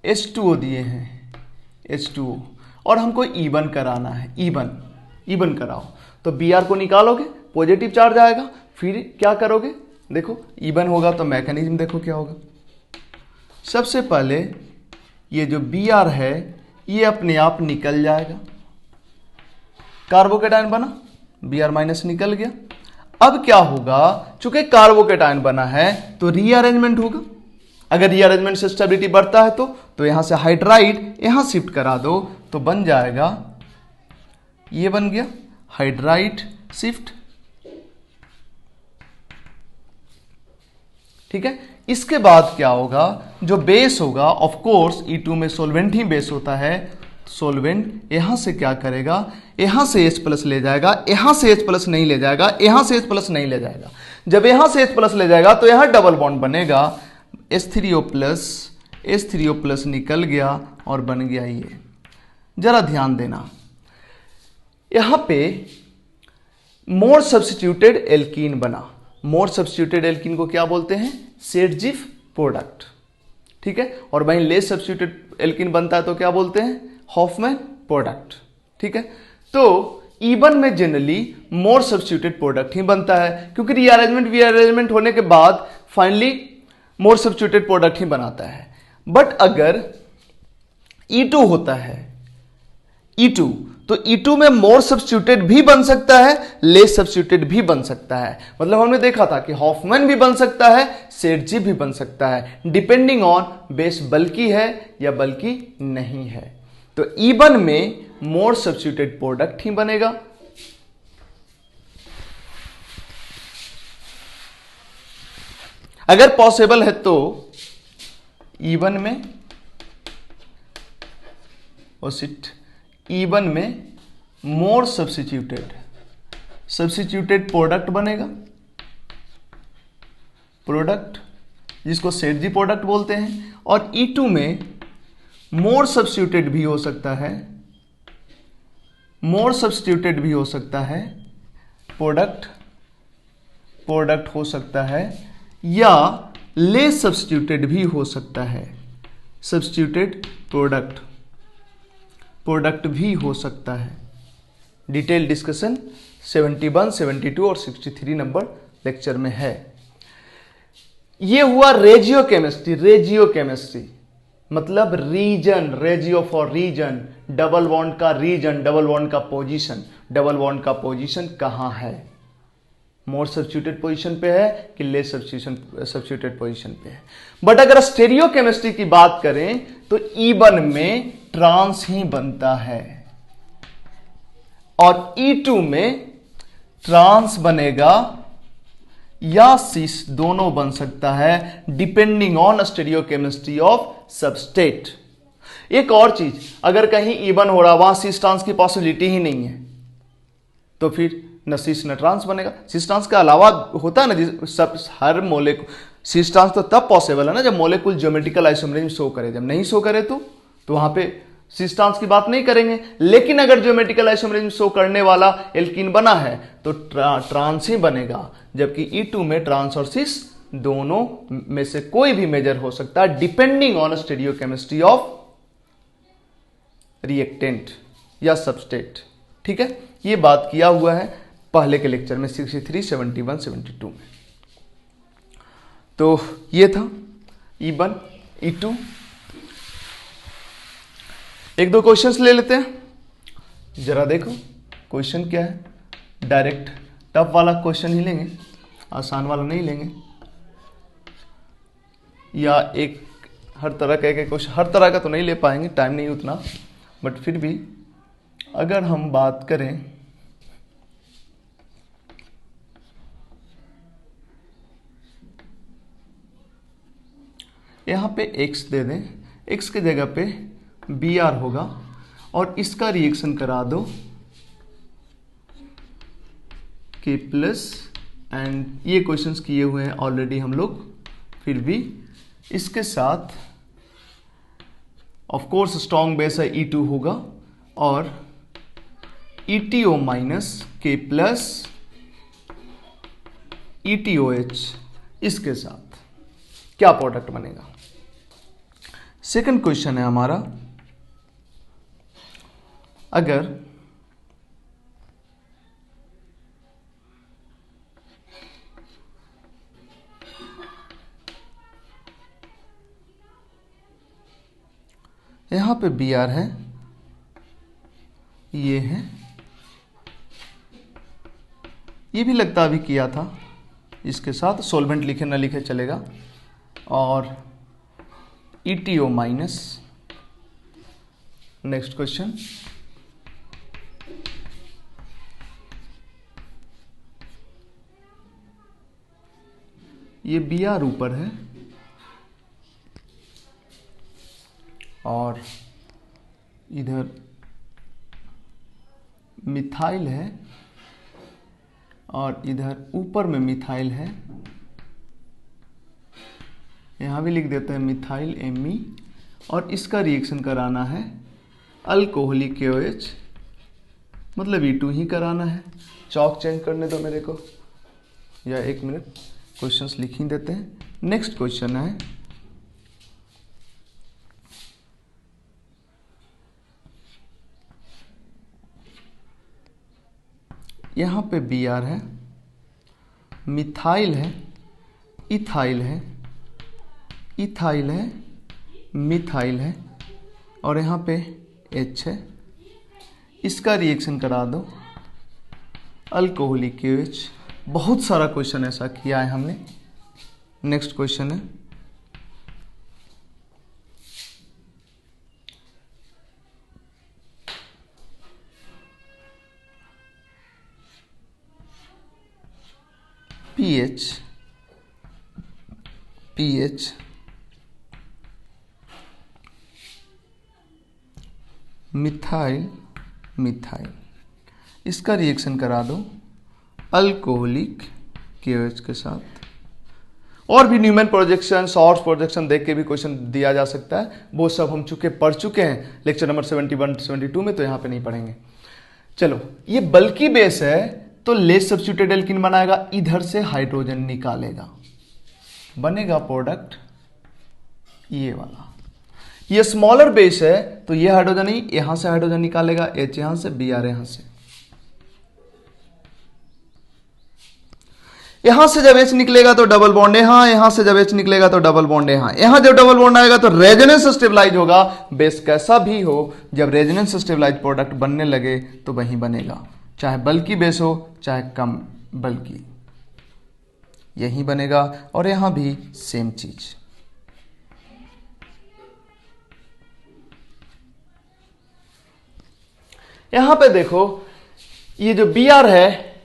S1: H2O दिए हैं, H2O, और हमको E1 कराना है। E1 कराओ तो Br को निकालोगे, पॉजिटिव चार्ज आएगा, फिर क्या करोगे, देखो E1 होगा तो मैकेनिज्म देखो क्या होगा। सबसे पहले ये जो Br है ये अपने आप निकल जाएगा, कार्बोकेटायन बना, Br- निकल गया। अब क्या होगा, चूंकि कार्बोकेटायन बना है तो रीअरेंजमेंट होगा। अगर रीअरेंजमेंट से स्टेबिलिटी बढ़ता है तो यहां से हाइड्राइड यहां शिफ्ट करा दो तो बन जाएगा, ये बन गया हाइड्राइड शिफ्ट, ठीक है। इसके बाद क्या होगा, जो बेस होगा, ऑफ कोर्स E2 में सोलवेंट ही बेस होता है, सोलवेंट यहां से क्या करेगा, यहां से H+ ले जाएगा, यहां से H+ नहीं ले जाएगा, यहां से H+ नहीं ले जाएगा। जब यहां से H+ ले जाएगा तो यहां डबल बॉन्ड बनेगा, H3O+ निकल गया और बन गया ये। जरा ध्यान देना, यहां पे मोर सब्स्टिट्यूटेड एल्कीन बना। मोर सब्स्टिट्यूटेड एल्कीन को क्या बोलते हैं, सेडजिफ प्रोडक्ट, ठीक है। और वहीं लेस सब्स्टिट्यूटेड एल्कीन बनता है तो क्या बोलते हैं, हॉफमैन प्रोडक्ट, ठीक है। तो E1 में जनरली मोर सब्स्टिट्यूटेड प्रोडक्ट ही बनता है, क्योंकि रीअरेंजमेंट होने के बाद फाइनली मोर सब्स्टिट्यूटेड प्रोडक्ट ही बनाता है। बट अगर E2 होता है, E2, तो E2 में मोर सब्स्टिट्यूटेड भी बन सकता है, लेस सब्स्टिट्यूटेड भी बन सकता है। मतलब हमने देखा था कि हॉफमैन भी बन सकता है, सेडजी भी बन सकता है, डिपेंडिंग ऑन बेस बल्कि है या बल्कि नहीं है। तो E1 में मोर सब्स्टिट्यूटेड प्रोडक्ट ही बनेगा। अगर पॉसिबल है तो E1 में E1 में मोर सब्स्टिट्यूटेड प्रोडक्ट बनेगा, प्रोडक्ट जिसको सेडजी प्रोडक्ट बोलते हैं। और E2 में मोर सब्स्टिट्यूटेड भी हो सकता है, मोर सब्स्टिट्यूटेड भी हो सकता है, प्रोडक्ट हो सकता है, या लेस सब्स्टिट्यूटेड भी हो सकता है, सब्स्टिट्यूटेड प्रोडक्ट भी हो सकता है। डिटेल डिस्कशन 71, 72 और 63 नंबर लेक्चर में है। यह हुआ रेजियो केमिस्ट्री मतलब region, regio for region, double bond का रीजन, डबल बॉन्ड का पोजीशन, डबल बॉन्ड का पोजीशन कहां है, मोर सब्स्टिट्यूटेड पोजीशन पे है कि लेस सब्स्टिट्यूटेड पोजीशन पे है। बट अगर स्टेरियोकेमिस्ट्री की बात करें तो E1 में ट्रांस ही बनता है और E2 में ट्रांस बनेगा या सिस, दोनों बन सकता है डिपेंडिंग ऑन स्टेरियोकेमिस्ट्री ऑफ सबस्टेट। एक और चीज, अगर कहीं E1 हो रहा वहां सिस ट्रांस की पॉसिबिलिटी ही नहीं है तो फिर न सिस न ट्रांस बनेगा। सिस ट्रांस के अलावा होता है ना सब, हर मोलेकुल सिस ट्रांस तो तब पॉसिबल है ना जब मोलेकुल ज्योमेट्रिकल आइसोमरिज्म शो करे, जब नहीं शो करे तो वहां पे सिस ट्रांस की बात नहीं करेंगे। लेकिन अगर ज्योमेट्रिकल आइसोमरिज्म शो करने वाला एल्कीन बना है तो ट्रांस ही बनेगा, जबकि E2 में ट्रांस और सिस दोनों में से कोई भी मेजर हो सकता है डिपेंडिंग ऑन स्टेरियोकेमिस्ट्री ऑफ रिएक्टेंट या सबस्टेट। ठीक है, ये बात किया हुआ है पहले के लेक्चर में 63, 71, 72 में। तो ये था E1, E2। एक दो क्वेश्चंस ले लेते हैं, जरा देखो क्वेश्चन क्या है। डायरेक्ट टफ वाला क्वेश्चन ही लेंगे, आसान वाला नहीं लेंगे, या एक हर तरह का एक क्वेश्चन, हर तरह का तो नहीं ले पाएंगे, टाइम नहीं उतना, बट फिर भी अगर हम बात करें यहां पे x दे दें, x की जगह पे Br होगा और इसका रिएक्शन करा दो K प्लस, एंड ये क्वेश्चंस किए हुए हैं ऑलरेडी हम लोग, फिर भी इसके साथ ऑफ कोर्स स्ट्रॉन्ग बेस है E2 होगा और ETO minus K plus ETOH, इसके साथ क्या प्रोडक्ट बनेगा। सेकंड क्वेश्चन है हमारा, अगर यहां पे Br है, ये है, ये भी लगता अभी किया था, इसके साथ सोल्वेंट लिखे ना लिखे चलेगा, और ETO माइनस। नेक्स्ट क्वेश्चन, ये Br ऊपर है और इधर मिथाइल है और इधर ऊपर में मिथाइल है, यहां भी लिख देते हैं मिथाइल Me, और इसका रिएक्शन कराना है अल्कोहलिक KOH, मतलब E2 ही कराना है। चौक चेंज करने दो मेरे को, या एक मिनट, क्वेश्चंस लिख ही देते हैं। नेक्स्ट क्वेश्चन है, यहां पे Br है, मिथाइल है, इथाइल है, इथाइल है, मिथाइल है, और यहाँ पे H है, इसका रिएक्शन करा दो अल्कोहलिक KOH। बहुत सारा क्वेश्चन ऐसा किया है हमने। नेक्स्ट क्वेश्चन है, pH मिथाइल, इसका रिएक्शन करा दो अल्कोहलिक KOH के साथ। और भी न्यूमैन प्रोजेक्शन, सॉर्स प्रोजेक्शन देख के भी क्वेश्चन दिया जा सकता है, वो सब हम पढ़ चुके हैं लेक्चर नंबर 71, 72 में, तो यहाँ पे नहीं पढ़ेंगे। चलो, ये बल्कि बेस है तो लेस सब्स्टिट्यूटेड एल्कीन बनाएगा, इधर से हाइड्रोजन निकालेगा, बनेगा प्रोडक्ट ये वाला। ये स्मॉलर बेस है तो ये हाइड्रोजन ही यहां से हाइड्रोजन निकालेगा, H यहां से, Br यहां से। यहां से जब H निकलेगा तो डबल बॉन्ड यहां, यहां से जब H निकलेगा तो डबल बॉन्ड यहां, यहां जब डबल बॉन्ड आएगा तो रेजोनेंस स्टेबलाइज होगा। बेस कैसा भी हो, जब रेजोनेंस स्टेबलाइज प्रोडक्ट बनने लगे तो वही बनेगा, चाहे बल्कि बेस हो चाहे कम बल्कि। यही बनेगा, और यहां भी सेम चीज। यहां पे देखो ये जो Br है,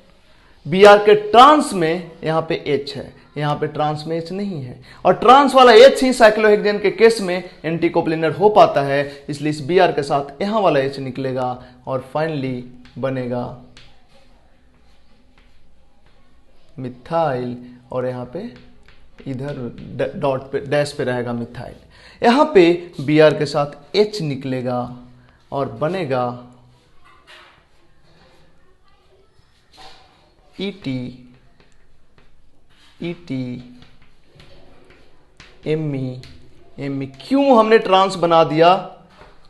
S1: Br के ट्रांस में यहां पे H है, यहां पे ट्रांस में H नहीं है, और ट्रांस वाला H ही साइक्लोहेक्सेन के केस में एंटी कोप्लेनर हो पाता है, इसलिए इस Br के साथ यहां वाला H निकलेगा और फाइनली बनेगा मिथाइल, और यहां पे इधर डॉट पे डैश पे रहेगा मिथाइल। यहां पे Br के साथ H निकलेगा और बनेगा ET Me। क्यों हमने ट्रांस बना दिया,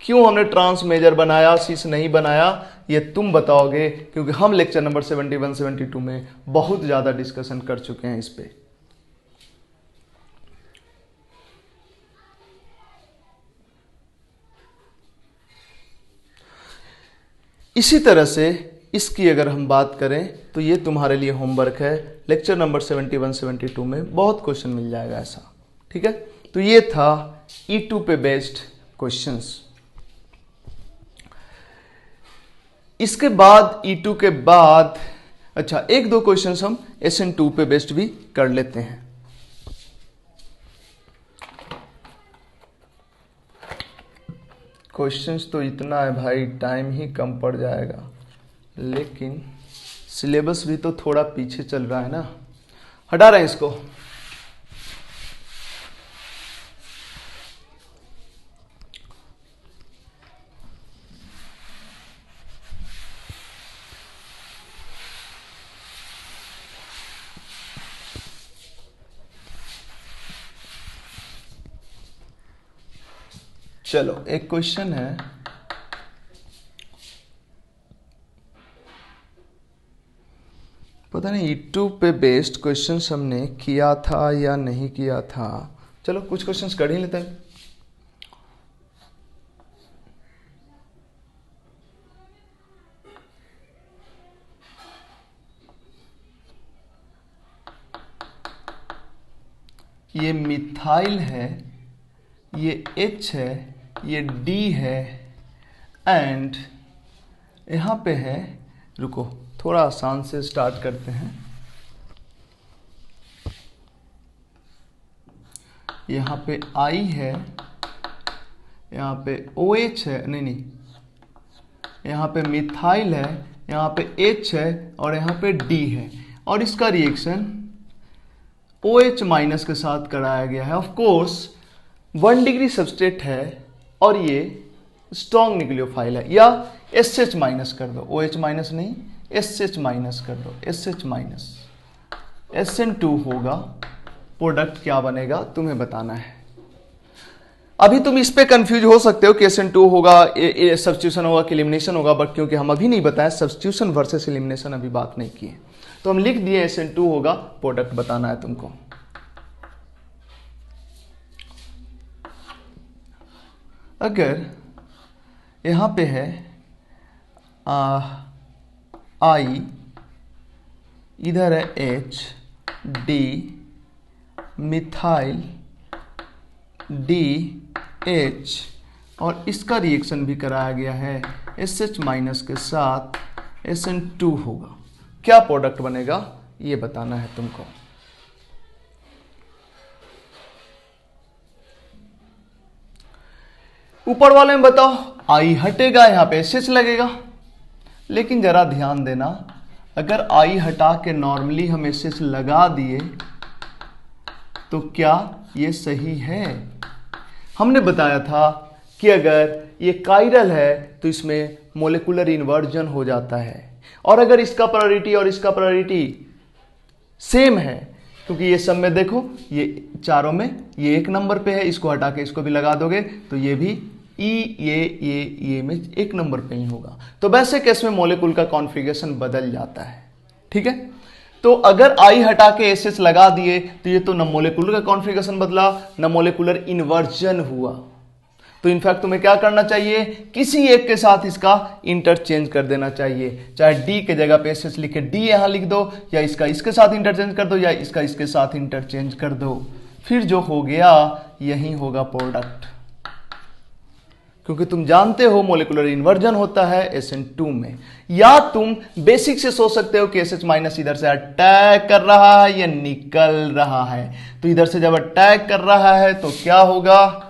S1: क्यों हमने ट्रांस मेजर बनाया, सिस नहीं बनाया, ये तुम बताओगे, क्योंकि हम लेक्चर नंबर 71 72 में बहुत ज्यादा डिस्कशन कर चुके हैं इस पे। इसी तरह से इसकी अगर हम बात करें तो ये तुम्हारे लिए होमवर्क है, लेक्चर नंबर 71 72 में बहुत क्वेश्चन मिल जाएगा ऐसा, ठीक है। तो ये था E2 पे बेस्ड क्वेश्चंस। इसके बाद E2 के बाद अच्छा एक दो क्वेश्चंस हम SN2 पे बेस्ड भी कर लेते हैं। क्वेश्चंस तो इतना है भाई, टाइम ही कम पड़ जाएगा, लेकिन सिलेबस भी तो थोड़ा पीछे चल रहा है ना। हटा रहे हैं इसको। चलो एक क्वेश्चन है, पता नहीं E2 पे बेस्ड क्वेश्चंस हमने किया था या नहीं किया था। चलो कुछ क्वेश्चंस कर ही लेते हैं। ये मिथाइल है, ये H है, ये D है, एंड यहां पे है, रुको थोड़ा आसान से स्टार्ट करते हैं। यहाँ पे I है, यहाँ पे OH है, नहीं, यहाँ पे मिथाइल है, यहाँ पे H है, और यहाँ पे D है, और इसका रिएक्शन OH माइनस के साथ कराया गया है। ऑफ कोर्स 1 डिग्री सबस्ट्रेट है और ये स्ट्रॉन्ग न्यूक्लियोफाइल है, या SH माइनस कर दो, OH माइनस नहीं SH माइनस कर दो, SH माइनस, SN2 होगा। प्रोडक्ट क्या बनेगा तुम्हें बताना है। अभी तुम इस पे कंफ्यूज हो सकते हो कि SN2 होगा, सब्स्टिट्यूशन होगा कि एलिमिनेशन होगा, बट क्योंकि हम अभी नहीं बताएं, सब्स्टिट्यूशन वर्सेस एलिमिनेशन अभी बात नहीं की है, तो हम लिख दिए SN2 होगा, प्रोडक्ट बताना है तुमको। अगर यहां पे है I, इधर है H, D, methyl, D, H, और इसका रिएक्शन भी कराया गया है SH माइनस के साथ, SN2 होगा। क्या प्रोडक्ट बनेगा ये बताना है तुमको। ऊपर वाले में बताओ, I हटेगा, यहां पे SH लगेगा, लेकिन जरा ध्यान देना, अगर I हटा के नॉर्मली हम SH लगा दिए तो क्या ये सही है? हमने बताया था कि अगर ये कायरल है तो इसमें मोलेकुलर इन्वर्जन हो जाता है, और अगर इसका प्रायोरिटी और इसका प्रायोरिटी सेम है, क्योंकि ये सब में देखो ये चारों में ये 1 नंबर पे है, इसको हटा के इसको भी लगा दोगे तो ये भी ये में 1 नंबर पे ही होगा। तो वैसे केस में मोलेकुल का कॉन्फ़िगरेशन बदल जाता है, ठीक है। तो अगर I हटा के SS लगा दिए तो ये तो न मोलेकुलर का कॉन्फ़िगरेशन बदला, न मोलेकुलर इन्वर्जन हुआ, तो इनफैक्ट तुम्हें क्या करना चाहिए, किसी एक के साथ इसका इंटरचेंज कर देना चाहिए। चाहे डी के जगह पे एस लिख के डी यहां लिख दो, या इसका इसके साथ इंटरचेंज कर दो, या इसका इसके साथ इंटरचेंज कर दो। फिर जो हो गया यही होगा प्रोडक्ट, क्योंकि तुम जानते हो मोलिकुलर इन्वर्जन होता है SN2 में। या तुम बेसिक से सोच सकते हो कि SH माइनस इधर से अटैक कर रहा है या निकल रहा है। तो इधर से जब अटैक कर रहा है तो क्या होगा,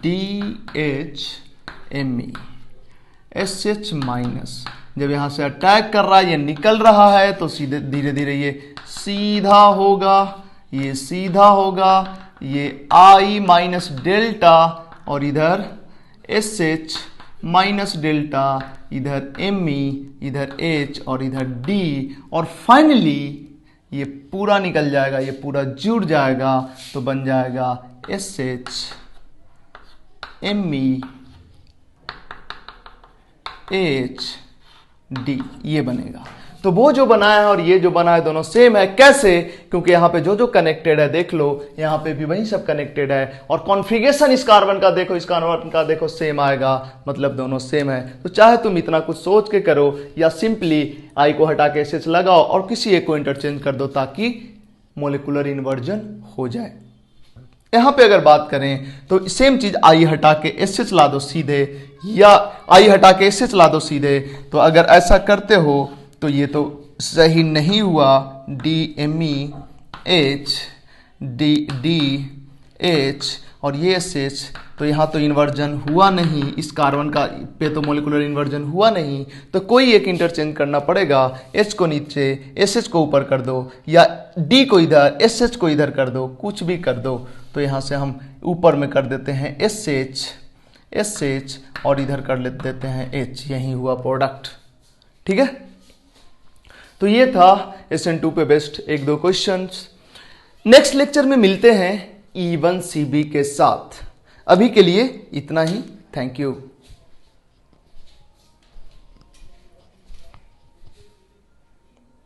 S1: DHME SH माइनस जब यहां से अटैक कर रहा है या निकल रहा है तो सीधे धीरे धीरे ये सीधा होगा, ये सीधा होगा, ये I माइनस डेल्टा और इधर SH माइनस डेल्टा, इधर ME, इधर H और इधर D, और फाइनली ये पूरा निकल जाएगा, ये पूरा जुड़ जाएगा तो बन जाएगा SH ME H D, ये बनेगा। तो वो जो बनाया है और ये जो बना है दोनों सेम है। कैसे? क्योंकि यहाँ पे जो कनेक्टेड है देख लो, यहाँ पे भी वही सब कनेक्टेड है, और कॉन्फ़िगरेशन इस कार्बन का देखो, इस कार्बन का देखो, सेम आएगा, मतलब दोनों सेम है। तो चाहे तुम इतना कुछ सोच के करो या सिंपली आई को हटा के SH लगाओ और किसी एक को इंटरचेंज कर दो ताकि मोलिकुलर इन्वर्जन हो जाए। यहाँ पे अगर बात करें तो सेम चीज आई हटा के SH ला दो सीधे, या आई हटा के SH ला दो सीधे। तो अगर ऐसा करते हो तो ये तो सही नहीं हुआ, DME H DH और ये SH, तो यहाँ तो इन्वर्जन हुआ नहीं, इस कार्बन का पे तो मोलिकुलर इन्वर्जन हुआ नहीं। तो कोई एक इंटरचेंज करना पड़ेगा, H को नीचे SH को ऊपर कर दो, या D को इधर SH को इधर कर दो, कुछ भी कर दो। तो यहाँ से हम ऊपर में कर देते हैं SH और इधर कर देते हैं H, यही हुआ प्रोडक्ट। ठीक है, तो ये था SN2 पे बेस्ड एक दो क्वेश्चंस। नेक्स्ट लेक्चर में मिलते हैं E1CB के साथ। अभी के लिए इतना ही, थैंक यू।